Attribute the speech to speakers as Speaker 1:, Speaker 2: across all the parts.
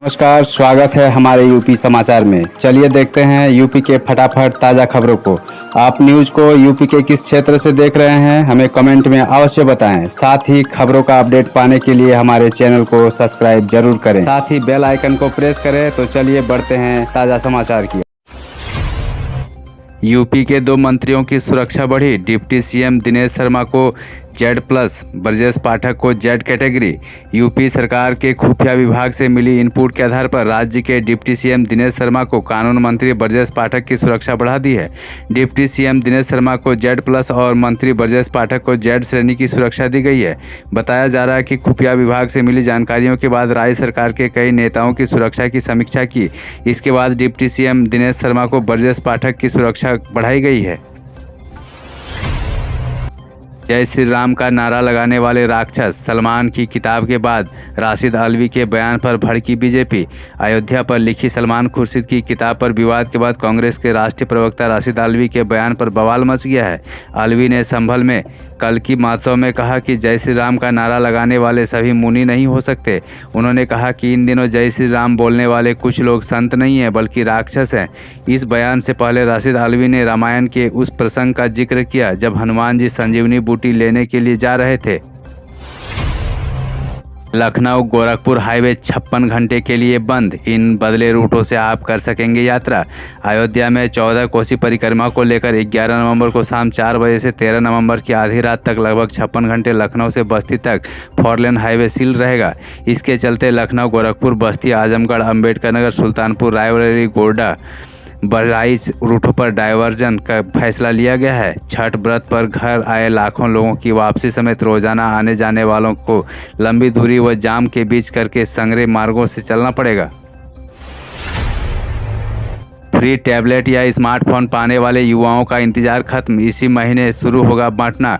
Speaker 1: नमस्कार, स्वागत है हमारे यूपी समाचार में। चलिए देखते हैं यूपी के फटाफट ताज़ा खबरों को। आप न्यूज़ को यूपी के किस क्षेत्र से देख रहे हैं, हमें कमेंट में अवश्य बताएं। साथ ही खबरों का अपडेट पाने के लिए हमारे चैनल को सब्सक्राइब जरूर करें, साथ ही बेल आइकन को प्रेस करें। तो चलिए बढ़ते हैं ताज़ा समाचार की। यूपी के 2 मंत्रियों की सुरक्षा बढ़ी। डिप्टी सीएम दिनेश शर्मा को जेड प्लस, ब्रजेश पाठक को जेड कैटेगरी। यूपी सरकार के खुफिया विभाग से मिली इनपुट के आधार पर राज्य के डिप्टी सीएम दिनेश शर्मा को कानून मंत्री ब्रजेश पाठक की सुरक्षा बढ़ा दी है। डिप्टी सीएम दिनेश शर्मा को जेड प्लस और मंत्री ब्रजेश पाठक को जेड श्रेणी की सुरक्षा दी गई है। बताया जा रहा है कि खुफिया विभाग से मिली जानकारियों के बाद राज्य सरकार के कई नेताओं की सुरक्षा की समीक्षा की। इसके बाद डिप्टी सीएम दिनेश शर्मा को ब्रजेश पाठक की सुरक्षा बढ़ाई गई है। जय श्री राम का नारा लगाने वाले राक्षस सलमान की किताब के बाद राशिद अल्वी के बयान पर भड़की बीजेपी। अयोध्या पर लिखी सलमान खुर्शीद की किताब पर विवाद के बाद कांग्रेस के राष्ट्रीय प्रवक्ता राशिद अल्वी के बयान पर बवाल मच गया है। अल्वी ने संभल में कल की महोत्सव में कहा कि जय श्री राम का नारा लगाने वाले सभी मुनि नहीं हो सकते। उन्होंने कहा कि इन दिनों जय श्री राम बोलने वाले कुछ लोग संत नहीं हैं बल्कि राक्षस हैं। इस बयान से पहले राशिद अल्वी ने रामायण के उस प्रसंग का जिक्र किया जब हनुमान जी संजीवनी बूटी लेने के लिए जा रहे थे। लखनऊ गोरखपुर हाईवे 56 घंटे के लिए बंद। इन बदले रूटों से आप कर सकेंगे यात्रा। अयोध्या में 14 कोसी परिक्रमा को लेकर 11 नवंबर को शाम 4 बजे से 13 नवंबर की आधी रात तक लगभग 56 घंटे लखनऊ से बस्ती तक 4 लेन हाईवे सील रहेगा। इसके चलते लखनऊ गोरखपुर बस्ती आजमगढ़ अम्बेडकर नगर सुल्तानपुर रायबरेली गोड्डा बहराइच रूटों पर डायवर्जन का फैसला लिया गया है। छठ व्रत पर घर आए लाखों लोगों की वापसी समेत रोजाना आने जाने वालों को लंबी दूरी व जाम के बीच करके संगरे मार्गों से चलना पड़ेगा। फ्री टैबलेट या स्मार्टफोन पाने वाले युवाओं का इंतजार खत्म। इसी महीने शुरू होगा बांटना।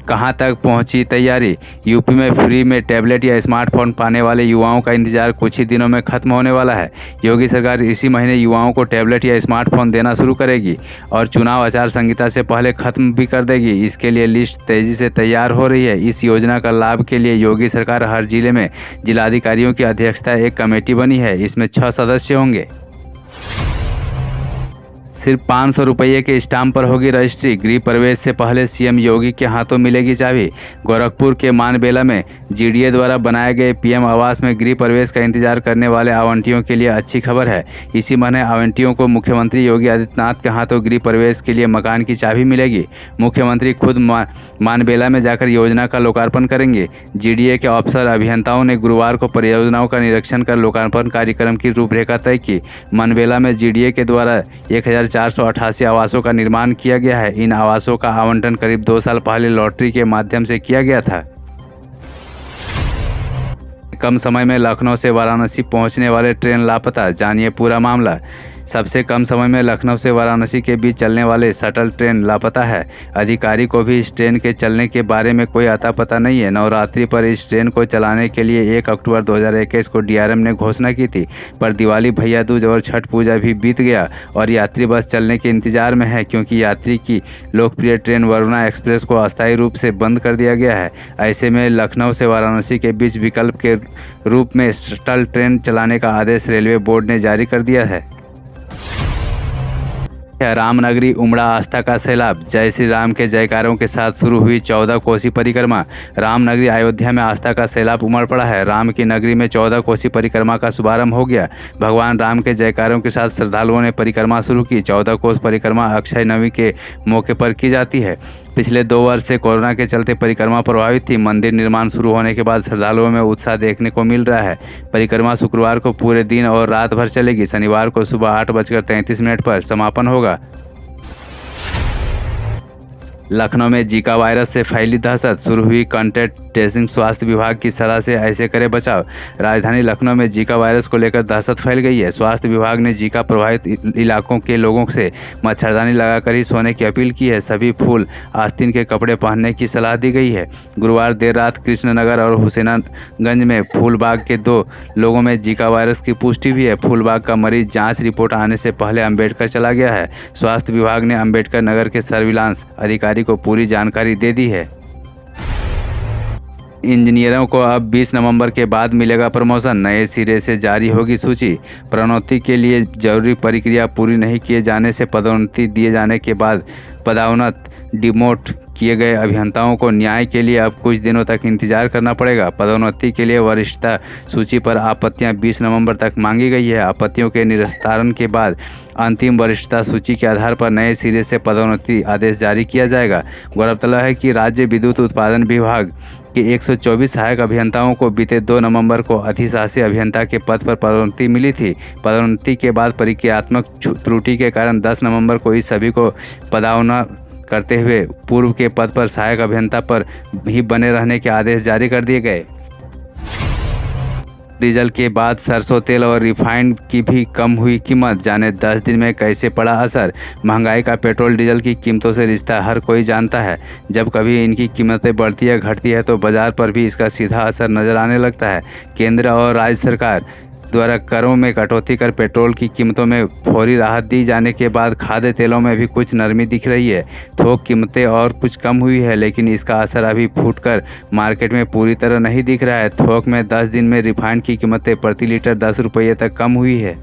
Speaker 1: कहां तक पहुंची तैयारी। यूपी में फ्री में टैबलेट या स्मार्टफोन पाने वाले युवाओं का इंतजार कुछ ही दिनों में खत्म होने वाला है। योगी सरकार इसी महीने युवाओं को टैबलेट या स्मार्टफोन देना शुरू करेगी और चुनाव आचार संहिता से पहले खत्म भी कर देगी। इसके लिए लिस्ट तेजी से तैयार हो रही है। इस योजना का लाभ के लिए योगी सरकार हर जिले में जिलाधिकारियों की अध्यक्षता एक कमेटी बनी है। इसमें 6 सदस्य होंगे। सिर्फ 500 रुपये के स्टाम्प पर होगी रजिस्ट्री। गृह प्रवेश से पहले सीएम योगी के हाथों मिलेगी चाबी। गोरखपुर के मानबेला में जीडीए द्वारा बनाए गए पीएम आवास में गृह प्रवेश का इंतजार करने वाले आवंटियों के लिए अच्छी खबर है। इसी महीने आवंटियों को मुख्यमंत्री योगी आदित्यनाथ के हाथों गृह प्रवेश के लिए मकान की चाबी मिलेगी। मुख्यमंत्री खुद मानबेला में जाकर योजना का लोकार्पण करेंगे। जीडीए के अफसर अभियंताओं ने गुरुवार को परियोजनाओं का निरीक्षण कर लोकार्पण कार्यक्रम की रूपरेखा तय की। मानबेला में जीडीए के द्वारा 1488 आवासों का निर्माण किया गया है। इन आवासों का आवंटन करीब 2 साल पहले लॉटरी के माध्यम से किया गया था। कम समय में लखनऊ से वाराणसी पहुंचने वाले ट्रेन लापता, जानिए पूरा मामला। सबसे कम समय में लखनऊ से वाराणसी के बीच चलने वाले शटल ट्रेन लापता है। अधिकारी को भी इस ट्रेन के चलने के बारे में कोई अता पता नहीं है। नवरात्रि पर इस ट्रेन को चलाने के लिए 1 अक्टूबर 2021 को डीआरएम ने घोषणा की थी, पर दिवाली, भैया दूज और छठ पूजा भी बीत गया और यात्री बस चलने के इंतजार में है, क्योंकि यात्री की लोकप्रिय ट्रेन वरुणा एक्सप्रेस को अस्थायी रूप से बंद कर दिया गया है। ऐसे में लखनऊ से वाराणसी के बीच विकल्प के रूप में शटल ट्रेन चलाने का आदेश रेलवे बोर्ड ने जारी कर दिया है। रामनगरी उमड़ा आस्था का सैलाब। जय श्री राम के जयकारों के साथ शुरू हुई 14 कोसी परिक्रमा। रामनगरी अयोध्या में आस्था का सैलाब उमड़ पड़ा है। राम की नगरी में 14 कोसी परिक्रमा का शुभारंभ हो गया। भगवान राम के जयकारों के साथ श्रद्धालुओं ने परिक्रमा शुरू की। 14 कोस परिक्रमा अक्षय नवमी के मौके पर की जाती है। पिछले 2 वर्ष से कोरोना के चलते परिक्रमा प्रभावित थी। मंदिर निर्माण शुरू होने के बाद श्रद्धालुओं में उत्साह देखने को मिल रहा है। परिक्रमा शुक्रवार को पूरे दिन और रात भर चलेगी। शनिवार को सुबह 8:33 पर समापन होगा। लखनऊ में जीका वायरस से फैली दहशत। शुरू हुई कॉन्टैक्ट ट्रेसिंग। स्वास्थ्य विभाग की सलाह से ऐसे करे बचाव। राजधानी लखनऊ में जीका वायरस को लेकर दहशत फैल गई है। स्वास्थ्य विभाग ने जीका प्रभावित इलाकों के लोगों से मच्छरदानी लगाकर ही सोने की अपील की है। सभी फूल आस्तीन के कपड़े पहनने की सलाह दी गई है। गुरुवार देर रात कृष्णनगर और हुसैनगंज में फूलबाग के 2 लोगों में जीका वायरस की पुष्टि हुई है। फूलबाग का मरीज जाँच रिपोर्ट आने से पहले अम्बेडकर चला गया है। स्वास्थ्य विभाग ने अम्बेडकर नगर के सर्विलांस अधिकारी को पूरी जानकारी दे दी है। इंजीनियरों को अब 20 नवंबर के बाद मिलेगा प्रमोशन, नए सिरे से जारी होगी सूची। प्रोन्नति के लिए जरूरी प्रक्रिया पूरी नहीं किए जाने से पदोन्नति दिए जाने के बाद पदोन्नत डिमोट किए गए अभियंताओं को न्याय के लिए अब कुछ दिनों तक इंतजार करना पड़ेगा। पदोन्नति के लिए वरिष्ठता सूची पर आपत्तियां 20 नवंबर तक मांगी गई है। आपत्तियों के निस्तारण के बाद अंतिम वरिष्ठता सूची के आधार पर नए सिरे से पदोन्नति आदेश जारी किया जाएगा। गौरतलब है कि राज्य विद्युत उत्पादन विभाग के 124 सहायक अभियंताओं को बीते 2 नवंबर को अधिशासी अभियंता के पद पर पदोन्नति मिली थी। पदोन्नति के बाद प्रक्रियात्मक त्रुटि के कारण 10 नवंबर को इस सभी को पदावनत करते हुए पूर्व के पद पर सहायक अभियंता पर ही बने रहने के आदेश जारी कर दिए गए। डीजल के बाद सरसों तेल और रिफाइंड की भी कम हुई कीमत, जाने 10 दिन में कैसे पड़ा असर। महंगाई का पेट्रोल डीजल की कीमतों से रिश्ता हर कोई जानता है। जब कभी इनकी कीमतें बढ़ती या घटती है तो बाजार पर भी इसका सीधा असर नजर आने लगता है। केंद्र और राज्य सरकार द्वारा करों में कटौती कर पेट्रोल की कीमतों में फौरी राहत दी जाने के बाद खाद्य तेलों में भी कुछ नरमी दिख रही है। थोक कीमतें और कुछ कम हुई है, लेकिन इसका असर अभी फूटकर मार्केट में पूरी तरह नहीं दिख रहा है। थोक में 10 दिन में रिफाइंड की कीमतें प्रति लीटर 10 रुपये तक कम हुई है।